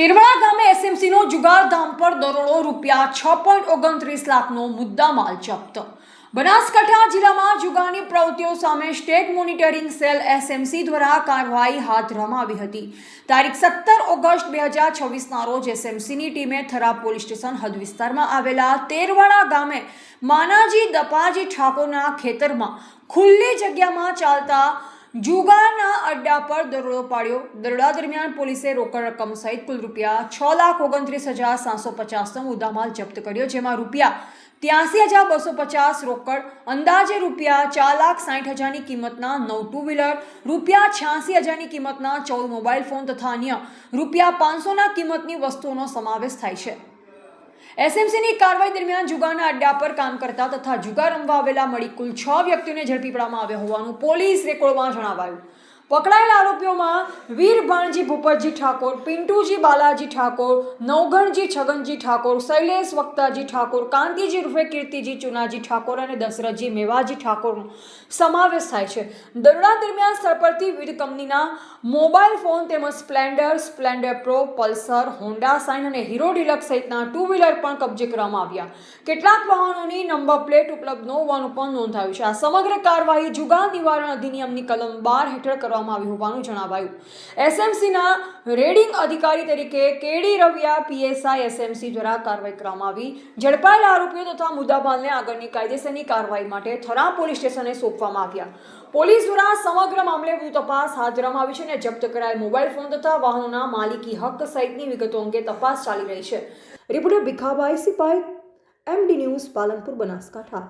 તેરવાડા ગામે એસએમસીનો જુગારધામ પર દરોડો રૂપિયા 6.29 લાખનો મુદ્દામાલ જપ્ત। બનાસકાંઠા જિલ્લામાં જુગારની પ્રવૃત્તિઓ સામે સ્ટેટ મોનિટરિંગ સેલ એસએમસી દ્વારા કાર્યવાહી હાથ ધરવામાં આવી હતી। તારીખ 17 ઓગસ્ટ 2026ના રોજ એસએમસીની ટીમે થરા પોલીસ સ્ટેશન હદ વિસ્તારમાં આવેલા તેરવાડા ગામે માનાજી દપાજી ઠાકોરના ખેતરમાં ખુલ્લી જગ્યામાં ચાલતા જુગારના અડ્ડા પર દરોડો પાડ્યો। દરોડા દરમિયાન પોલીસે રોકડ રકમ સહિત કુલ રૂપિયા 6,29,750નો મુદ્દામાલ જપ્ત કર્યો, જેમાં રૂપિયા 83,250 રોકડ, અંદાજે રૂપિયા 4,60,000ની કિંમતના 9 ટુ વ્હીલર, રૂપિયા 86,000ની કિંમતના 14 મોબાઈલ ફોન તથા અન્ય રૂપિયા 500ના કિંમતની વસ્તુઓનો સમાવેશ થાય છે। એસએમસીની કાર્યવાહી દરમિયાન જુગારના અડ્ડા પર કામ કરતા તથા જુગાર રમવા આવેલા મળી કુલ 6 વ્યક્તિઓને ઝડપી પાડવામાં આવ્યા હોવાનું પોલીસ રેકોર્ડમાં જણાવાયું। પકડાયેલા આરોપીઓમાં વીરભાણજી ભૂપતજી ઠાકોર, પિન્ટુજી બાલાજી ઠાકોર, નવગણજી છગનજી ઠાકોર, શૈલેષ વક્તાજી ઠાકોર, કાંતિજી રૂફે કીર્તિજી ચુનાજી ઠાકોર અને દશરથજી મેવાજી ઠાકોરનો સમાવેશ થાય છે। દરોડા દરમિયાન સ્થળ પરથી વિવિધ કંપનીના મોબાઈલ ફોન તેમજ Splendor, Splendor Pro, Pulsar, Honda Shine અને હીરો ડિલક્સ સહિતના ટુ વ્હીલર પણ કબજે કરવામાં આવ્યા। કેટલાક વાહનોની નંબર પ્લેટ ઉપલબ્ધ ન હોવાનું પણ નોંધાયું છે। આ સમગ્ર કાર્યવાહી જુગાર નિવારણ અધિનિયમની કલમ 12 હેઠળ કરવામાં આવી હોવાનું જણાવાયું। એસએમસીના રેડિંગ અધિકારી તરીકે કેડી રવિયા પીએસઆઈ એસએમસી દ્વારા કાર્યવાહી કરવામાં આવી। ઝડપાયેલા આરોપીઓ તથા મુદ્દામાલને આગળની કાયદેસરની કાર્યવાહી માટે થરા પોલીસ સ્ટેશને સોંપવામાં આવ્યા। પોલીસ દ્વારા સમગ્ર મામલે વધુ તપાસ હાથ ધરવામાં આવી છે અને જપ્ત કરાયેલ મોબાઈલ ફોન તથા વાહનોના માલિકી હક સહિતની વિગતો અંગે તપાસ ચાલી રહી છે। Reporter Bhikhabhai Sipai, MD news, Palanpur, Banaskantha.